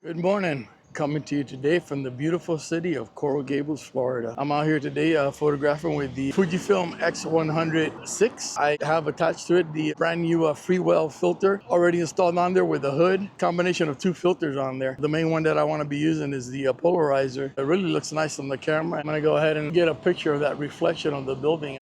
Good morning. Coming to you today from the beautiful city of Coral Gables, Florida. I'm out here today photographing with the Fujifilm X100VI. I have attached to it the brand new Freewel filter already installed on there with a hood. Combination of two filters on there. The main one that I want to be using is the polarizer. It really looks nice on the camera. I'm going to go ahead and get a picture of that reflection of the building.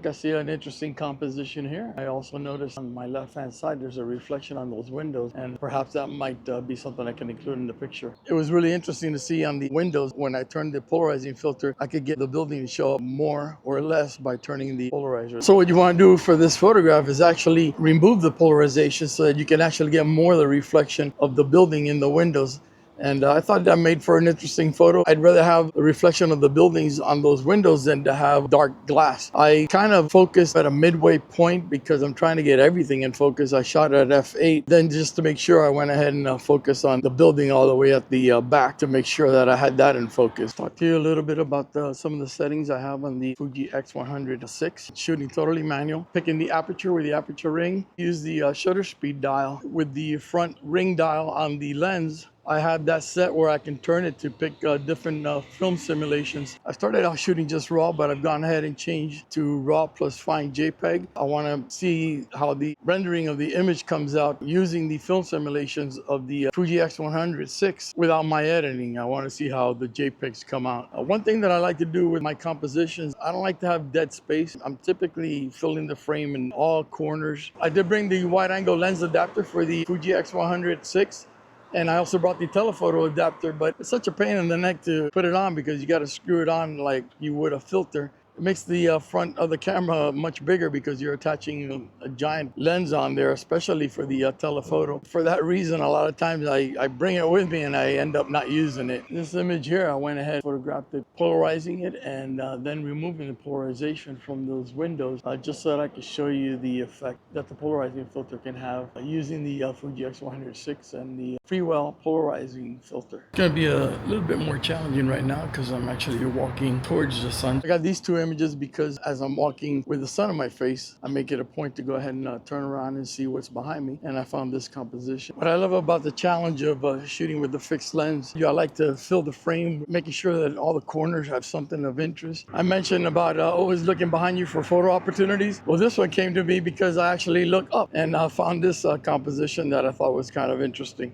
I see an interesting composition here. I also noticed on my left hand side there's a reflection on those windows, and perhaps that might be something I can include in the picture. It was really interesting to see on the windows when I turned the polarizing filter, I could get the building to show up more or less by turning the polarizer. So what you want to do for this photograph is actually remove the polarization so that you can actually get more of the reflection of the building in the windows. And I thought that made for an interesting photo. I'd rather have a reflection of the buildings on those windows than to have dark glass. I kind of focused at a midway point because I'm trying to get everything in focus. I shot at f8. Then just to make sure, I went ahead and focused on the building all the way at the back to make sure that I had that in focus. Talk to you a little bit about some of the settings I have on the Fuji X100VI. Shooting totally manual. Picking the aperture with the aperture ring. Use the shutter speed dial with the front ring dial on the lens. I have that set where I can turn it to pick different film simulations. I started out shooting just RAW, but I've gone ahead and changed to RAW plus fine JPEG. I want to see how the rendering of the image comes out using the film simulations of the Fuji X100VI without my editing. I want to see how the JPEGs come out. One thing that I like to do with my compositions, I don't like to have dead space. I'm typically filling the frame in all corners. I did bring the wide angle lens adapter for the Fuji X100VI. And I also brought the telephoto adapter, but it's such a pain in the neck to put it on because you got to screw it on like you would a filter. It makes the front of the camera much bigger because you're attaching a giant lens on there, especially for the telephoto. For that reason, a lot of times I bring it with me and I end up not using it. This image here, I went ahead and photographed it, polarizing it, and then removing the polarization from those windows, just so that I could show you the effect that the polarizing filter can have using the Fuji X100VI and the Freewel polarizing filter. It's going to be a little bit more challenging right now because I'm actually walking towards the sun. I got these two images because as I'm walking with the sun on my face, I make it a point to go ahead and turn around and see what's behind me, and I found this composition. What I love about the challenge of shooting with the fixed lens, I like to fill the frame, making sure that all the corners have something of interest. I mentioned about always looking behind you for photo opportunities. Well, this one came to me because I actually looked up and found this composition that I thought was kind of interesting.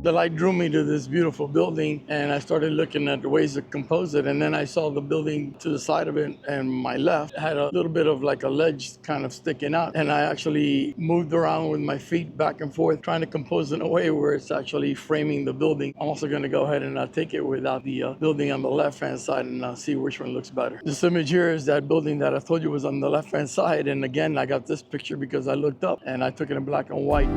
The light drew me to this beautiful building, and I started looking at the ways to compose it. And then I saw the building to the side of it, and my left had a little bit of like a ledge kind of sticking out. And I actually moved around with my feet back and forth, trying to compose in a way where it's actually framing the building. I'm also going to go ahead and take it without the building on the left-hand side and see which one looks better. This image here is that building that I told you was on the left-hand side. And again, I got this picture because I looked up and I took it in black and white.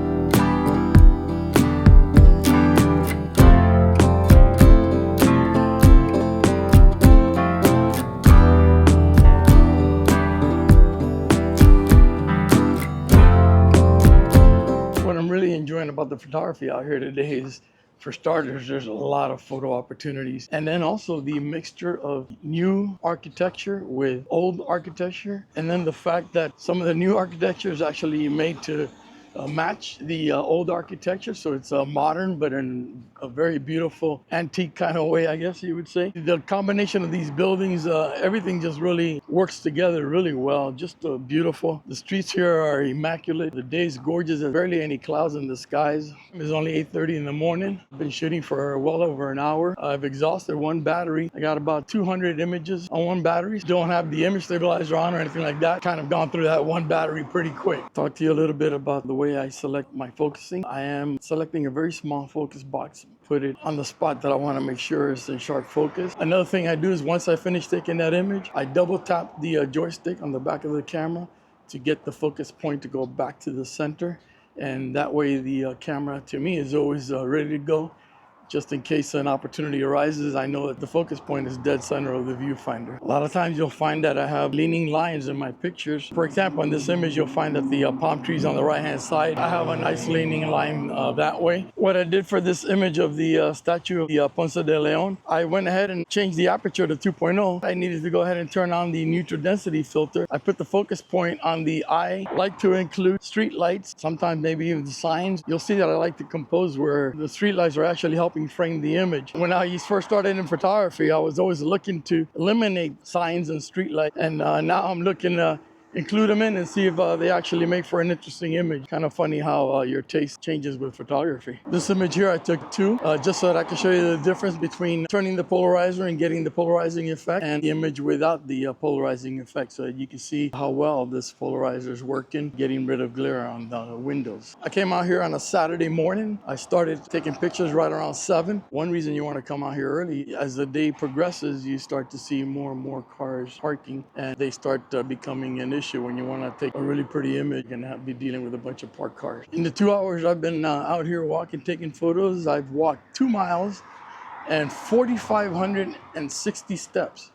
Enjoying about the photography out here today is, for starters, there's a lot of photo opportunities, and then also the mixture of new architecture with old architecture, and then the fact that some of the new architecture is actually made to match the old architecture, so it's modern but in a very beautiful antique kind of way, I guess you would say. The combination of these buildings, everything just really works together really well. Just beautiful. The streets here are immaculate. The day's gorgeous. There's barely any clouds in the skies. It's only 8:30 in the morning. I've been shooting for well over an hour. I've exhausted one battery. I got about 200 images on one battery. Don't have the image stabilizer on or anything like that. Kind of gone through that one battery pretty quick. Talk to you a little bit about the way I select my focusing. I am selecting a very small focus box, put it on the spot that I want to make sure it's in sharp focus. Another thing I do is once I finish taking that image, I double tap the joystick on the back of the camera to get the focus point to go back to the center. And that way the camera, to me, is always ready to go just in case an opportunity arises. I know that the focus point is dead center of the viewfinder. A lot of times you'll find that I have leaning lines in my pictures. For example, in this image, you'll find that the palm trees on the right-hand side, I have a nice leaning line that way. What I did for this image of the statue of the Ponce de Leon, I went ahead and changed the aperture to 2.0. I needed to go ahead and turn on the neutral density filter. I put the focus point on the eye. I like to include street lights, sometimes maybe even the signs. You'll see that I like to compose where the street lights are actually helping frame the image. When I first started in photography, I was always looking to eliminate signs and street lights, and now I'm looking to include them in and see if they actually make for an interesting image. Kind of funny how your taste changes with photography. This image here I took two, just so that I can show you the difference between turning the polarizer and getting the polarizing effect and the image without the polarizing effect, so that you can see how well this polarizer is working, getting rid of glare on the windows. I came out here on a Saturday morning. I started taking pictures right around 7. One reason you want to come out here early, as the day progresses, you start to see more and more cars parking, and they start becoming an issue. When you want to take a really pretty image and be dealing with a bunch of parked cars. In the 2 hours I've been out here walking, taking photos, I've walked 2 miles and 4,560 steps.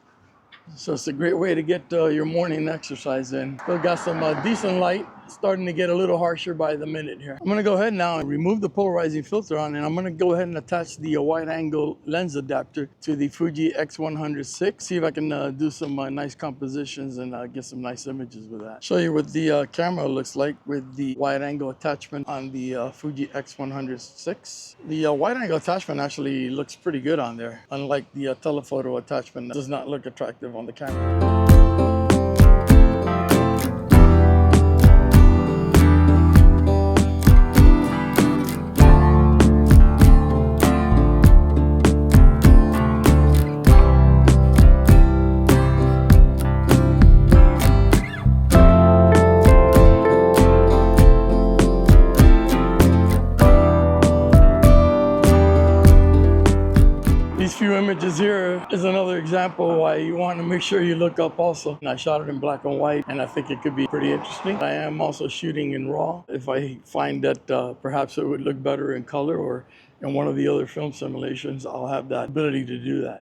So it's a great way to get your morning exercise in. Still got some decent light, starting to get a little harsher by the minute here. I'm gonna go ahead now and remove the polarizing filter on, and I'm gonna go ahead and attach the wide angle lens adapter to the Fuji X100VI. See if I can do some nice compositions and get some nice images with that. Show you what the camera looks like with the wide angle attachment on the Fuji X100VI. The wide angle attachment actually looks pretty good on there, unlike the telephoto attachment that does not look attractive on the camera. These few images here is another example why you want to make sure you look up also. And I shot it in black and white, and I think it could be pretty interesting. I am also shooting in RAW. If I find that perhaps it would look better in color or in one of the other film simulations, I'll have that ability to do that.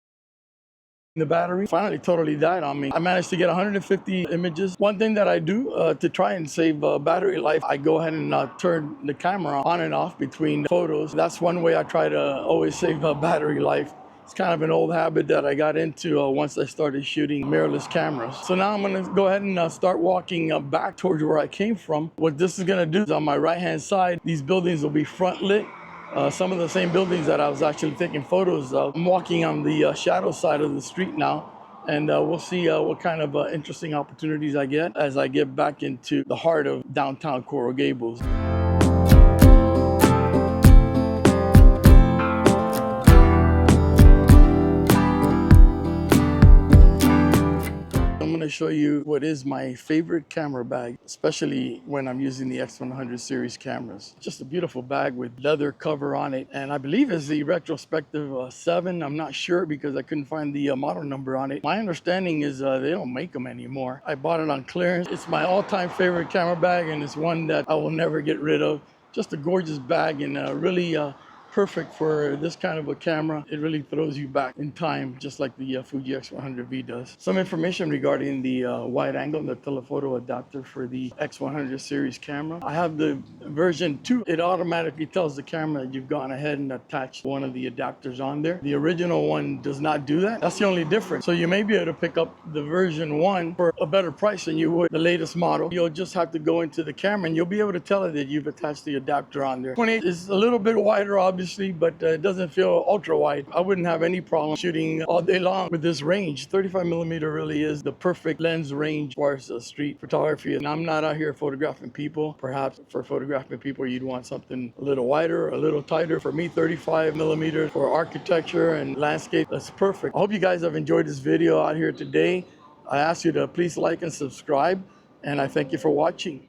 The battery finally totally died on me. I managed to get 150 images. One thing that I do to try and save battery life, I go ahead and turn the camera on and off between photos. That's one way I try to always save battery life. It's kind of an old habit that I got into once I started shooting mirrorless cameras. So now I'm gonna go ahead and start walking back towards where I came from. What this is gonna do is on my right-hand side, these buildings will be front lit. Some of the same buildings that I was actually taking photos of. I'm walking on the shadow side of the street now, and we'll see what kind of interesting opportunities I get as I get back into the heart of downtown Coral Gables. I'm going to show you what is my favorite camera bag, especially when I'm using the X100 series cameras. Just a beautiful bag with leather cover on it, and I believe it's the retrospective 7. I'm not sure because I couldn't find the model number on it. My understanding is they don't make them anymore. I bought it on clearance. It's my all-time favorite camera bag, and it's one that I will never get rid of. Just a gorgeous bag, and really perfect for this kind of a camera. It really throws you back in time, just like the Fuji X100V does. Some information regarding the wide angle and the telephoto adapter for the X100 series camera. I have the version 2. It automatically tells the camera that you've gone ahead and attached one of the adapters on there. The original one does not do that. That's the only difference. So you may be able to pick up the version 1 for a better price than you would the latest model. You'll just have to go into the camera and you'll be able to tell it that you've attached the adapter on there. 28 is a little bit wider, obviously, but it doesn't feel ultra wide. I wouldn't have any problem shooting all day long with this range. 35mm really is the perfect lens range as far as street photography. And I'm not out here photographing people. Perhaps for photographing people, you'd want something a little wider, a little tighter. For me, 35mm for architecture and landscape, that's perfect. I hope you guys have enjoyed this video out here today. I ask you to please like and subscribe, and I thank you for watching.